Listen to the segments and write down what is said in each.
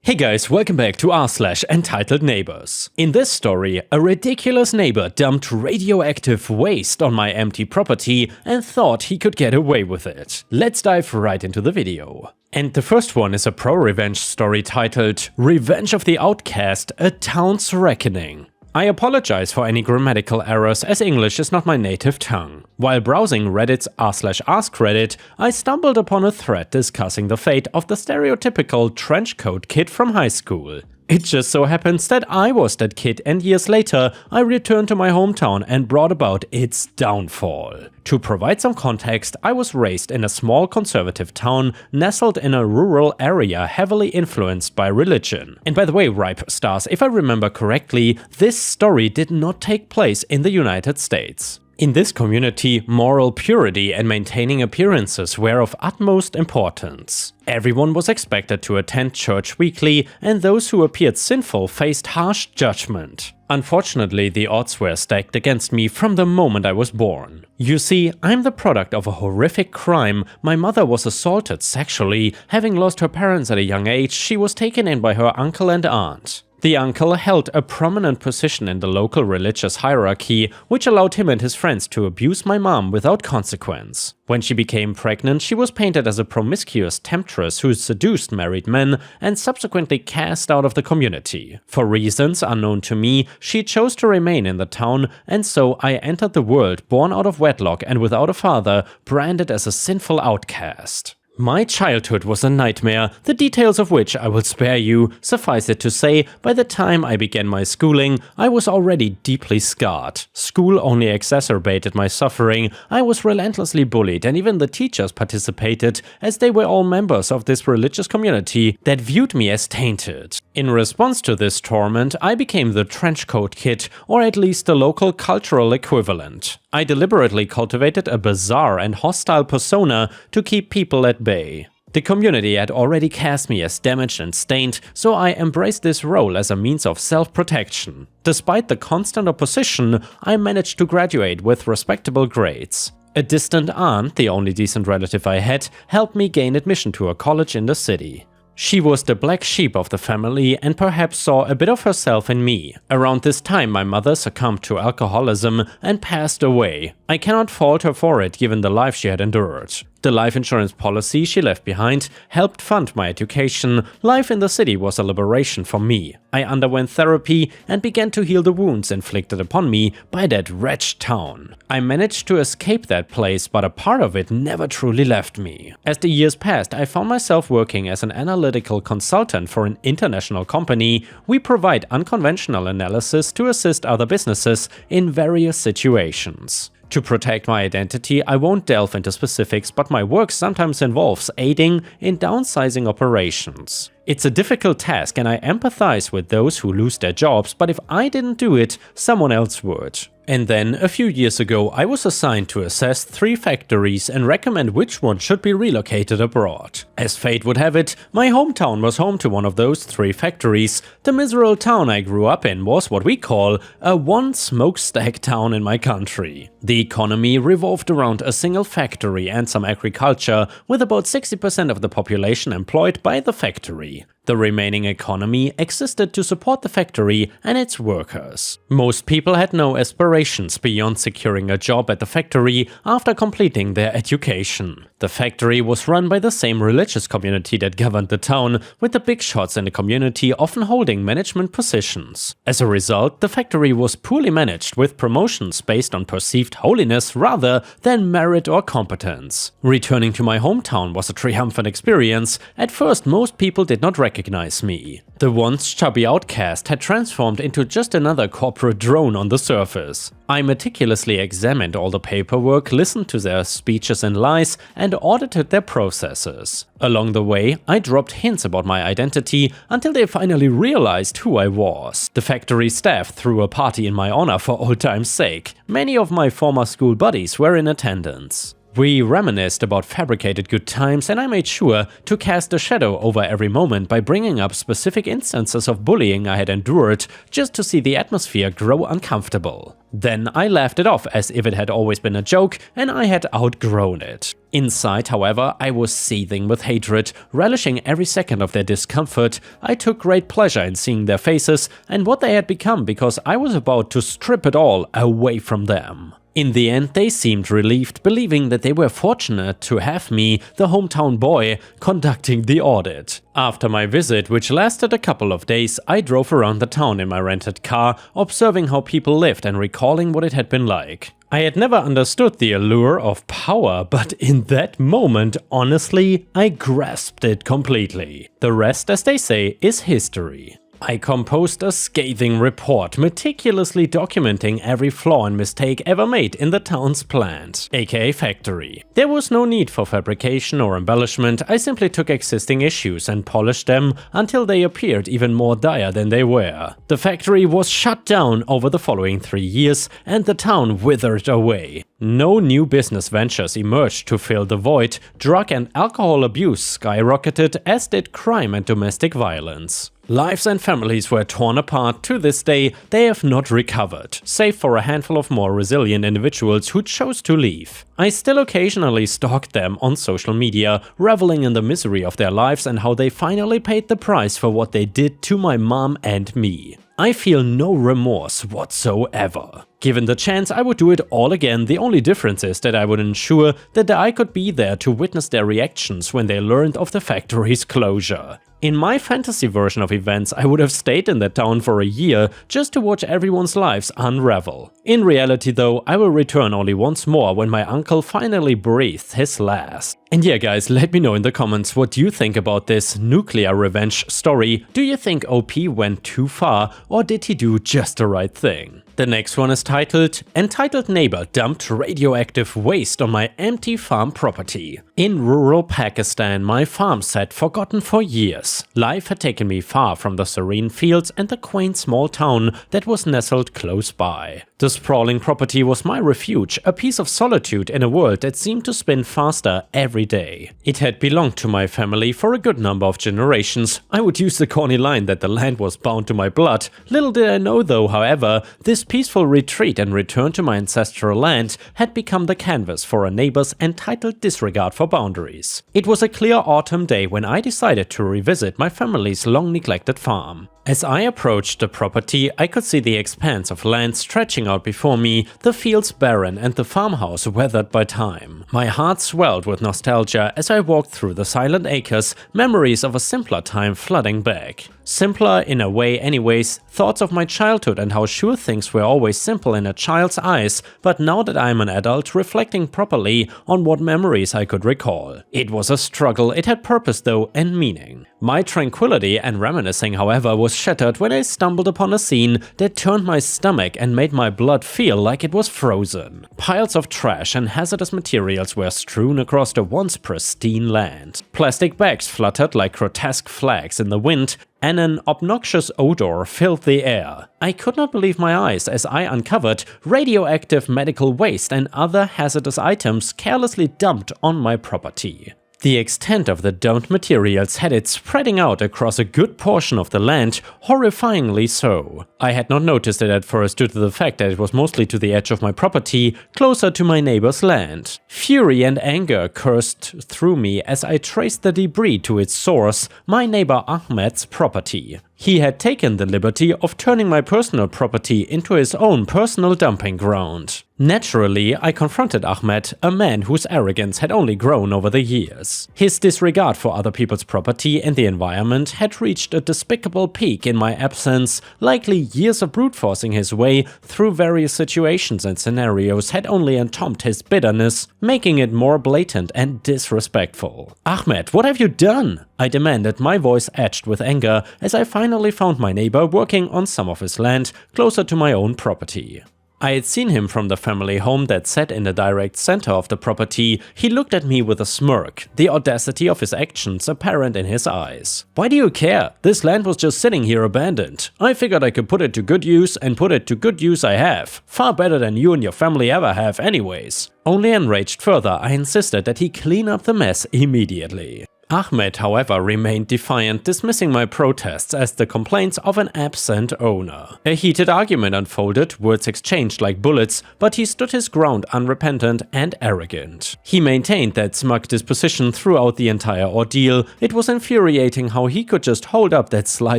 Hey guys, welcome back to r/entitled neighbors. In this story, a ridiculous neighbor dumped radioactive waste on my empty property and thought he could get away with it. Let's dive right into the video. And the first one is a pro-revenge story titled Revenge of the Outcast, A Town's Reckoning. I apologize for any grammatical errors as English is not my native tongue. While browsing Reddit's r/askreddit, I stumbled upon a thread discussing the fate of the stereotypical trenchcoat kid from high school. It just so happens that I was that kid, and years later I returned to my hometown and brought about its downfall. To provide some context, I was raised in a small conservative town nestled in a rural area heavily influenced by religion. And by the way, Ripe Stars, if I remember correctly, this story did not take place in the United States. In this community, moral purity and maintaining appearances were of utmost importance. Everyone was expected to attend church weekly, and those who appeared sinful faced harsh judgment. Unfortunately, the odds were stacked against me from the moment I was born. You see, I'm the product of a horrific crime. My mother was assaulted sexually. Having lost her parents at a young age, she was taken in by her uncle and aunt. The uncle held a prominent position in the local religious hierarchy, which allowed him and his friends to abuse my mom without consequence. When she became pregnant, she was painted as a promiscuous temptress who seduced married men and subsequently cast out of the community. For reasons unknown to me, she chose to remain in the town, and so I entered the world born out of wedlock and without a father, branded as a sinful outcast. My childhood was a nightmare, the details of which I will spare you. Suffice it to say, by the time I began my schooling, I was already deeply scarred. School only exacerbated my suffering. I was relentlessly bullied, and even the teachers participated, as they were all members of this religious community that viewed me as tainted. In response to this torment, I became the trenchcoat kid, or at least the local cultural equivalent. I deliberately cultivated a bizarre and hostile persona to keep people at bay. The community had already cast me as damaged and stained, so I embraced this role as a means of self-protection. Despite the constant opposition, I managed to graduate with respectable grades. A distant aunt, the only decent relative I had, helped me gain admission to a college in the city. She was the black sheep of the family and perhaps saw a bit of herself in me. Around this time, my mother succumbed to alcoholism and passed away. I cannot fault her for it given the life she had endured. The life insurance policy she left behind helped fund my education. Life in the city was a liberation for me. I underwent therapy and began to heal the wounds inflicted upon me by that wretched town. I managed to escape that place, but a part of it never truly left me. As the years passed, I found myself working as an analytical consultant for an international company. We provide unconventional analysis to assist other businesses in various situations. To protect my identity, I won't delve into specifics, but my work sometimes involves aiding in downsizing operations. It's a difficult task, and I empathize with those who lose their jobs, but if I didn't do it, someone else would. And then, a few years ago, I was assigned to assess 3 factories and recommend which one should be relocated abroad. As fate would have it, my hometown was home to one of those 3 factories. The miserable town I grew up in was what we call a one-smokestack town in my country. The economy revolved around a single factory and some agriculture, with about 60% of the population employed by the factory. The remaining economy existed to support the factory and its workers. Most people had no aspirations beyond securing a job at the factory after completing their education. The factory was run by the same religious community that governed the town, with the big shots in the community often holding management positions. As a result, the factory was poorly managed, with promotions based on perceived holiness rather than merit or competence. Returning to my hometown was a triumphant experience. At first, most people did not recognize me. The once chubby outcast had transformed into just another corporate drone on the surface. I meticulously examined all the paperwork, listened to their speeches and lies, and audited their processes. Along the way, I dropped hints about my identity until they finally realized who I was. The factory staff threw a party in my honor for old time's sake. Many of my former school buddies were in attendance. We reminisced about fabricated good times, and I made sure to cast a shadow over every moment by bringing up specific instances of bullying I had endured just to see the atmosphere grow uncomfortable. Then I laughed it off as if it had always been a joke and I had outgrown it. Inside, however, I was seething with hatred, relishing every second of their discomfort. I took great pleasure in seeing their faces and what they had become because I was about to strip it all away from them. In the end, they seemed relieved, believing that they were fortunate to have me, the hometown boy, conducting the audit. After my visit, which lasted a couple of days, I drove around the town in my rented car, observing how people lived and recalling what it had been like. I had never understood the allure of power, but in that moment, honestly, I grasped it completely. The rest, as they say, is history. I composed a scathing report, meticulously documenting every flaw and mistake ever made in the town's plant, aka factory. There was no need for fabrication or embellishment. I simply took existing issues and polished them until they appeared even more dire than they were. The factory was shut down over the following 3 years and the town withered away. No new business ventures emerged to fill the void. Drug and alcohol abuse skyrocketed, as did crime and domestic violence. Lives and families were torn apart. To this day, they have not recovered, save for a handful of more resilient individuals who chose to leave. I still occasionally stalked them on social media, reveling in the misery of their lives and how they finally paid the price for what they did to my mom and me. I feel no remorse whatsoever. Given the chance, I would do it all again. The only difference is that I would ensure that I could be there to witness their reactions when they learned of the factory's closure. In my fantasy version of events, I would have stayed in that town for a year just to watch everyone's lives unravel. In reality though, I will return only once more when my uncle finally breathed his last. And yeah guys, let me know in the comments what you think about this nuclear revenge story. Do you think OP went too far, or did he do just the right thing? The next one is titled, Entitled Neighbor Dumped Radioactive Waste on My Empty Farm Property. In rural Pakistan, my farm sat forgotten for years. Life had taken me far from the serene fields and the quaint small town that was nestled close by. The sprawling property was my refuge, a piece of solitude in a world that seemed to spin faster every day. It had belonged to my family for a good number of generations. I would use the corny line that the land was bound to my blood. Little did I know though, however, this peaceful retreat and return to my ancestral land had become the canvas for a neighbor's entitled disregard for boundaries. It was a clear autumn day when I decided to revisit my family's long-neglected farm. As I approached the property, I could see the expanse of land stretching out before me, the fields barren and the farmhouse weathered by time. My heart swelled with nostalgia as I walked through the silent acres, memories of a simpler time flooding back. Simpler in a way anyways, thoughts of my childhood and how sure things were always simple in a child's eyes, but now that I'm an adult, reflecting properly on what memories I could recall. It was a struggle, it had purpose though and meaning. My tranquility and reminiscing, however, was shattered when I stumbled upon a scene that turned my stomach and made my blood feel like it was frozen. Piles of trash and hazardous materials were strewn across the once pristine land. Plastic bags fluttered like grotesque flags in the wind, and an obnoxious odor filled the air. I could not believe my eyes as I uncovered radioactive medical waste and other hazardous items carelessly dumped on my property. The extent of the dumped materials had it spreading out across a good portion of the land, horrifyingly so. I had not noticed it at first due to the fact that it was mostly to the edge of my property, closer to my neighbor's land. Fury and anger coursed through me as I traced the debris to its source, my neighbor Ahmed's property. He had taken the liberty of turning my personal property into his own personal dumping ground. Naturally, I confronted Ahmed, a man whose arrogance had only grown over the years. His disregard for other people's property and the environment had reached a despicable peak in my absence. Likely years of brute forcing his way through various situations and scenarios had only entombed his bitterness, making it more blatant and disrespectful. Ahmed, what have you done? I demanded, my voice edged with anger as I finally found my neighbor working on some of his land closer to my own property. I had seen him from the family home that sat in the direct center of the property. He looked at me with a smirk, the audacity of his actions apparent in his eyes. Why do you care? This land was just sitting here abandoned. I figured I could put it to good use, and put it to good use I have. Far better than you and your family ever have anyways. Only enraged further, I insisted that he clean up the mess immediately. Ahmed, however, remained defiant, dismissing my protests as the complaints of an absent owner. A heated argument unfolded, words exchanged like bullets, but he stood his ground unrepentant and arrogant. He maintained that smug disposition throughout the entire ordeal. It was infuriating how he could just hold up that sly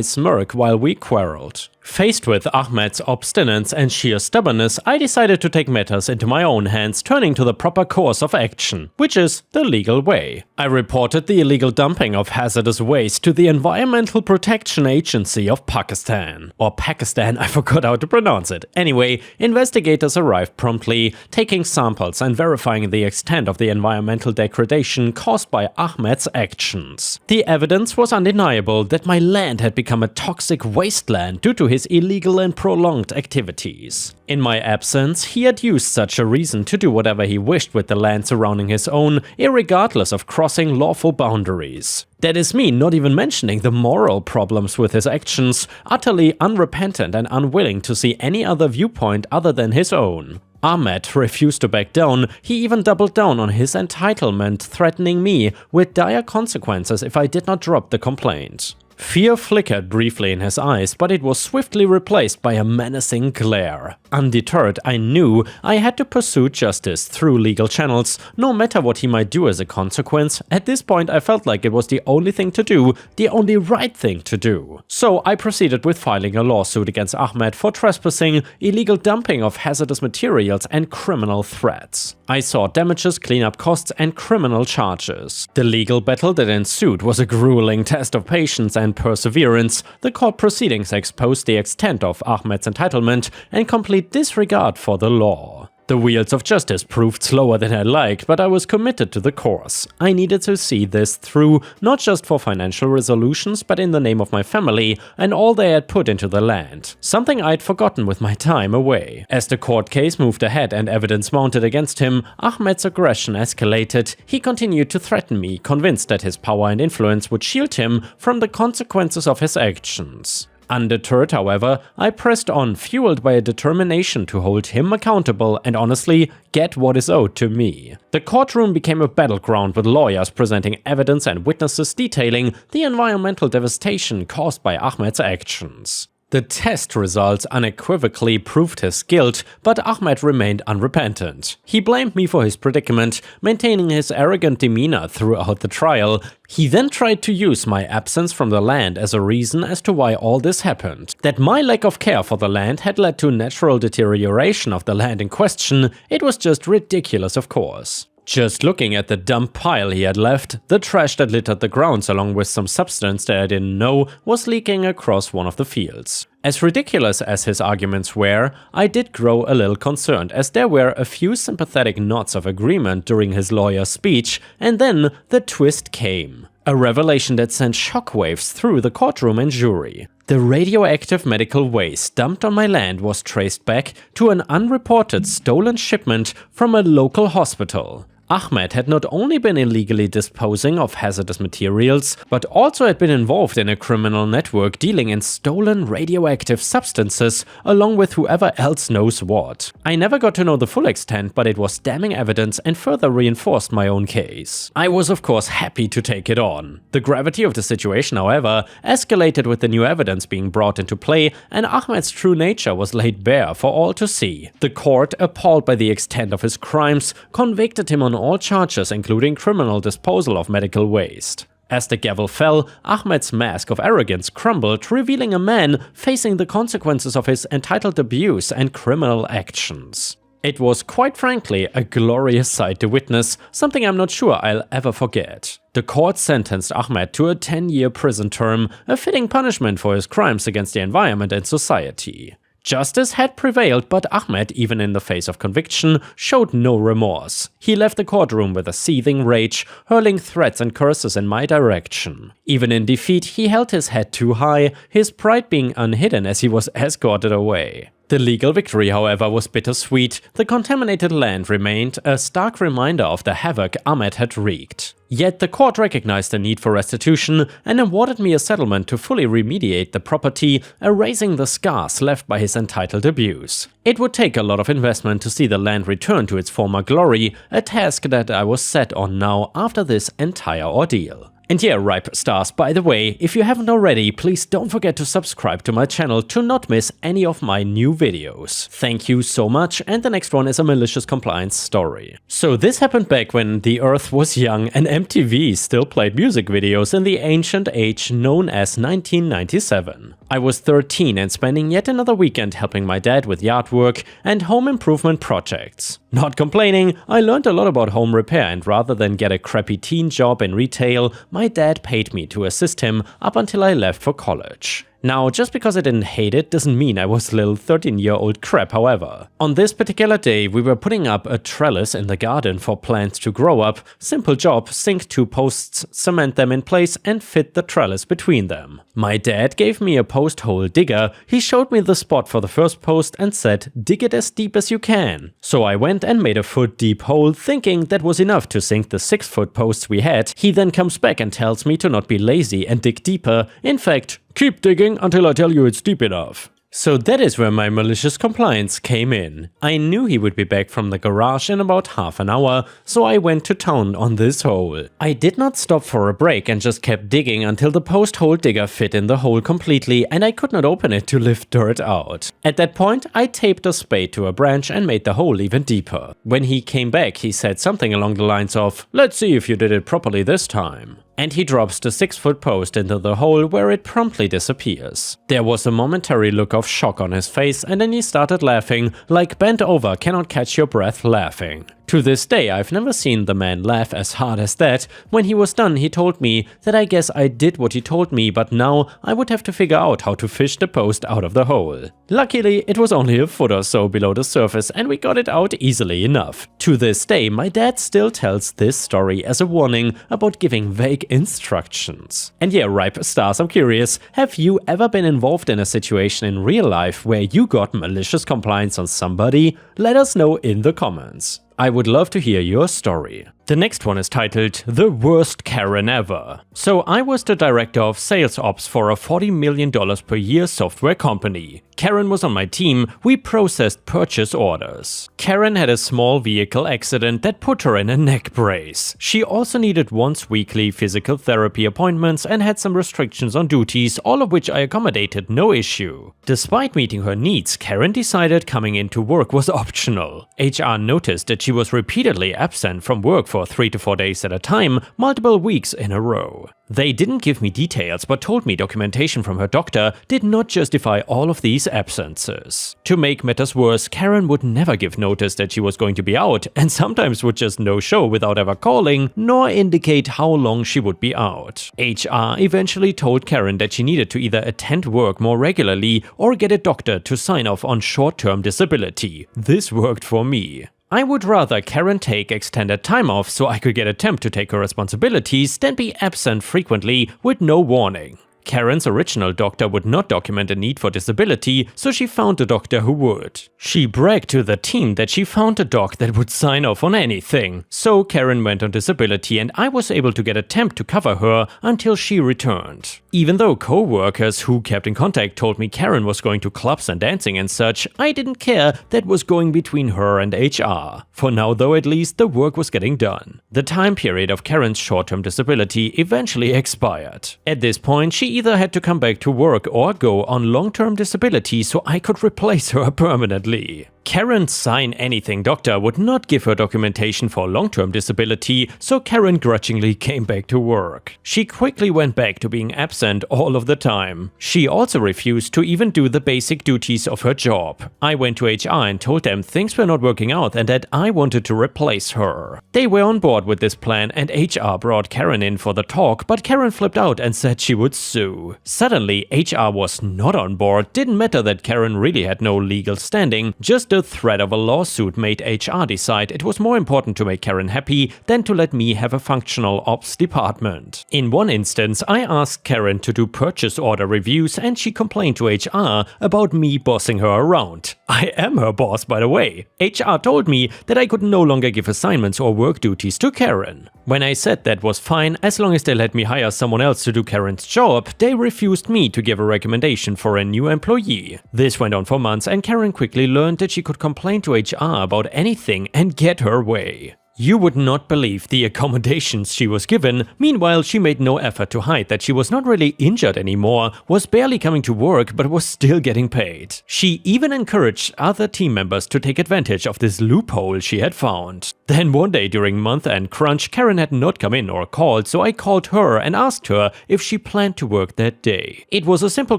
smirk while we quarreled. Faced with Ahmed's obstinance and sheer stubbornness, I decided to take matters into my own hands, turning to the proper course of action, which is the legal way. I reported the illegal dumping of hazardous waste to the Environmental Protection Agency of Pakistan. Or Pakistan, I forgot how to pronounce it. Anyway, investigators arrived promptly, taking samples and verifying the extent of the environmental degradation caused by Ahmed's actions. The evidence was undeniable that my land had become a toxic wasteland due to his illegal and prolonged activities. In my absence, he had used such a reason to do whatever he wished with the land surrounding his own, irregardless of crossing lawful boundaries. That is me not even mentioning the moral problems with his actions, utterly unrepentant and unwilling to see any other viewpoint other than his own. Ahmed refused to back down. He even doubled down on his entitlement, threatening me with dire consequences if I did not drop the complaint. Fear flickered briefly in his eyes, but it was swiftly replaced by a menacing glare. Undeterred, I knew I had to pursue justice through legal channels, no matter what he might do as a consequence. At this point, I felt like it was the only thing to do, the only right thing to do. So I proceeded with filing a lawsuit against Ahmed for trespassing, illegal dumping of hazardous materials, and criminal threats. I sought damages, cleanup costs, and criminal charges. The legal battle that ensued was a grueling test of patience and perseverance. The court proceedings exposed the extent of Ahmed's entitlement and complete disregard for the law. The wheels of justice proved slower than I liked, but I was committed to the course. I needed to see this through, not just for financial resolutions, but in the name of my family and all they had put into the land. Something I'd forgotten with my time away. As the court case moved ahead and evidence mounted against him, Ahmed's aggression escalated. He continued to threaten me, convinced that his power and influence would shield him from the consequences of his actions. Undeterred, however, I pressed on, fueled by a determination to hold him accountable and honestly get what is owed to me. The courtroom became a battleground with lawyers presenting evidence and witnesses detailing the environmental devastation caused by Ahmed's actions. The test results unequivocally proved his guilt, but Ahmed remained unrepentant. He blamed me for his predicament, maintaining his arrogant demeanor throughout the trial. He then tried to use my absence from the land as a reason as to why all this happened. That my lack of care for the land had led to natural deterioration of the land in question, it was just ridiculous, of course. Just looking at the dump pile he had left, the trash that littered the grounds along with some substance that I didn't know was leaking across one of the fields. As ridiculous as his arguments were, I did grow a little concerned as there were a few sympathetic nods of agreement during his lawyer's speech, and then the twist came. A revelation that sent shockwaves through the courtroom and jury. The radioactive medical waste dumped on my land was traced back to an unreported stolen shipment from a local hospital. Ahmed had not only been illegally disposing of hazardous materials, but also had been involved in a criminal network dealing in stolen radioactive substances, along with whoever else knows what. I never got to know the full extent, but it was damning evidence and further reinforced my own case. I was of course happy to take it on. The gravity of the situation, however, escalated with the new evidence being brought into play, and Ahmed's true nature was laid bare for all to see. The court, appalled by the extent of his crimes, convicted him on all charges, including criminal disposal of medical waste. As the gavel fell, Ahmed's mask of arrogance crumbled, revealing a man facing the consequences of his entitled abuse and criminal actions. It was quite frankly a glorious sight to witness, something I'm not sure I'll ever forget. The court sentenced Ahmed to a 10-year prison term, a fitting punishment for his crimes against the environment and society. Justice had prevailed, but Ahmed, even in the face of conviction, showed no remorse. He left the courtroom with a seething rage, hurling threats and curses in my direction. Even in defeat, he held his head too high, his pride being unhidden as he was escorted away. The legal victory, however, was bittersweet. The contaminated land remained a stark reminder of the havoc Ahmed had wreaked. Yet the court recognized the need for restitution and awarded me a settlement to fully remediate the property, erasing the scars left by his entitled abuse. It would take a lot of investment to see the land return to its former glory, a task that I was set on now after this entire ordeal. And yeah, ripe stars, by the way, if you haven't already, please don't forget to subscribe to my channel to not miss any of my new videos. Thank you so much, and the next one is a malicious compliance story. So this happened back when the Earth was young and MTV still played music videos in the ancient age known as 1997. I was 13 and spending yet another weekend helping my dad with yard work and home improvement projects. Not complaining, I learned a lot about home repair, and rather than get a crappy teen job in retail, my dad paid me to assist him up until I left for college. Now, just because I didn't hate it doesn't mean I was little 13-year-old crap, however. On this particular day, we were putting up a trellis in the garden for plants to grow up. Simple job: sink 2 posts, cement them in place, and fit the trellis between them. My dad gave me a post hole digger. He showed me the spot for the first post and said, dig it as deep as you can. So I went and made a foot-deep hole, thinking that was enough to sink the 6-foot posts we had. He then comes back and tells me to not be lazy and dig deeper. In fact, keep digging until I tell you it's deep enough. So that is where my malicious compliance came in. I knew he would be back from the garage in about half an hour, so I went to town on this hole. I did not stop for a break and just kept digging until the post hole digger fit in the hole completely and I could not open it to lift dirt out. At that point, I taped a spade to a branch and made the hole even deeper. When he came back, he said something along the lines of, "Let's see if you did it properly this time." And he drops the 6-foot post into the hole, where it promptly disappears. There was a momentary look of shock on his face, and then he started laughing, like bent over, cannot catch your breath laughing. To this day, I've never seen the man laugh as hard as that. When he was done, he told me that I guess I did what he told me, but now I would have to figure out how to fish the post out of the hole. Luckily, it was only a foot or so below the surface and we got it out easily enough. To this day, my dad still tells this story as a warning about giving vague instructions. And yeah, ripe stars, I'm curious, have you ever been involved in a situation in real life where you got malicious compliance on somebody? Let us know in the comments. I would love to hear your story. The next one is titled The Worst Karen Ever. So I was the director of sales ops for a $40 million per year software company. Karen was on my team. We processed purchase orders. Karen had a small vehicle accident that put her in a neck brace. She also needed once weekly physical therapy appointments and had some restrictions on duties, all of which I accommodated, no issue. Despite meeting her needs, Karen decided coming into work was optional. HR noticed that she was repeatedly absent from work for 3 to 4 days at a time, multiple weeks in a row. They didn't give me details, but told me documentation from her doctor did not justify all of these absences. To make matters worse, Karen would never give notice that she was going to be out, and sometimes would just no-show without ever calling, nor indicate how long she would be out. HR eventually told Karen that she needed to either attend work more regularly or get a doctor to sign off on short-term disability. This worked for me. I would rather Karen take extended time off so I could get a temp to take her responsibilities than be absent frequently with no warning. Karen's original doctor would not document a need for disability, so she found a doctor who would. She bragged to the team that she found a doc that would sign off on anything. So Karen went on disability and I was able to get a temp to cover her until she returned. Even though co-workers who kept in contact told me Karen was going to clubs and dancing and such, I didn't care. That was going between her and HR. For now though, at least the work was getting done. The time period of Karen's short-term disability eventually expired. At this point, she either had to come back to work or go on long-term disability so I could replace her permanently. Karen's sign anything doctor would not give her documentation for long-term disability, so Karen grudgingly came back to work. She quickly went back to being absent all of the time. She also refused to even do the basic duties of her job. I went to HR and told them things were not working out and that I wanted to replace her. They were on board with this plan and HR brought Karen in for the talk, but Karen flipped out and said she would sue. Suddenly, HR was not on board. Didn't matter that Karen really had no legal standing, just the threat of a lawsuit made HR decide it was more important to make Karen happy than to let me have a functional ops department. In one instance, I asked Karen to do purchase order reviews and she complained to HR about me bossing her around. I am her boss, by the way. HR told me that I could no longer give assignments or work duties to Karen. When I said that was fine, as long as they let me hire someone else to do Karen's job, they refused me to give a recommendation for a new employee. This went on for months and Karen quickly learned that she could complain to HR about anything and get her way. You would not believe the accommodations she was given. Meanwhile, she made no effort to hide that she was not really injured anymore, was barely coming to work, but was still getting paid. She even encouraged other team members to take advantage of this loophole she had found. Then one day during month-end crunch, Karen had not come in or called, so I called her and asked her if she planned to work that day. It was a simple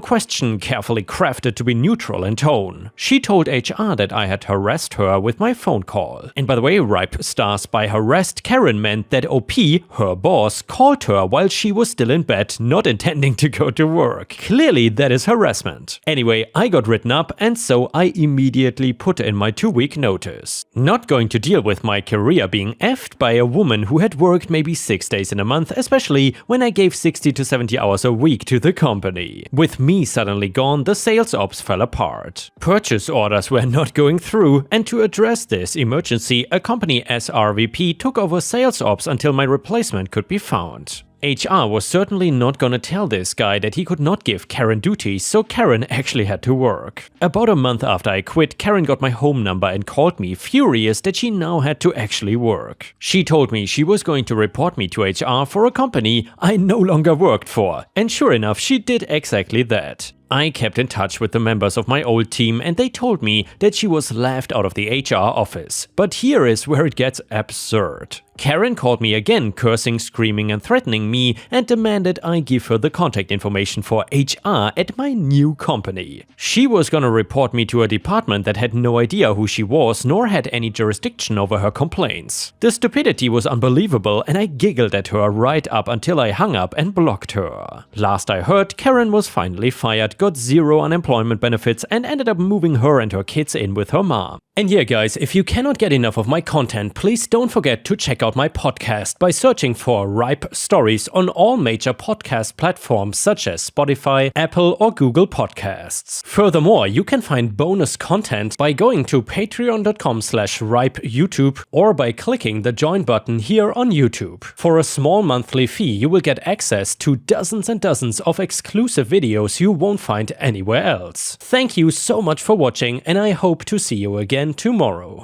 question, carefully crafted to be neutral in tone. She told HR that I had harassed her with my phone call. And by the way, Ripe stars, by harassed, Karen meant that OP, her boss, called her while she was still in bed, not intending to go to work. Clearly that is harassment. Anyway, I got written up, and so I immediately put in my 2-week notice. Not going to deal with my career being effed by a woman who had worked maybe 6 days in a month, especially when I gave 60 to 70 hours a week to the company. With me suddenly gone, the sales ops fell apart. Purchase orders were not going through, and to address this emergency, a company SRVP took over sales ops until my replacement could be found. HR was certainly not gonna tell this guy that he could not give Karen duties, so Karen actually had to work. About a month after I quit, Karen got my home number and called me, furious that she now had to actually work. She told me she was going to report me to HR for a company I no longer worked for, and sure enough, she did exactly that. I kept in touch with the members of my old team, and they told me that she was laughed out of the HR office. But here is where it gets absurd. Karen called me again, cursing, screaming and threatening me, and demanded I give her the contact information for HR at my new company. She was gonna report me to a department that had no idea who she was nor had any jurisdiction over her complaints. The stupidity was unbelievable, and I giggled at her right up until I hung up and blocked her. Last I heard, Karen was finally fired, got 0 unemployment benefits, and ended up moving her and her kids in with her mom. And yeah guys, if you cannot get enough of my content, please don't forget to check out my podcast by searching for Ripe Stories on all major podcast platforms such as Spotify, Apple or Google Podcasts. Furthermore, you can find bonus content by going to patreon.com/ripeyoutube or by clicking the join button here on YouTube. For a small monthly fee, you will get access to dozens and dozens of exclusive videos you won't find anywhere else. Thank you so much for watching, and I hope to see you again tomorrow.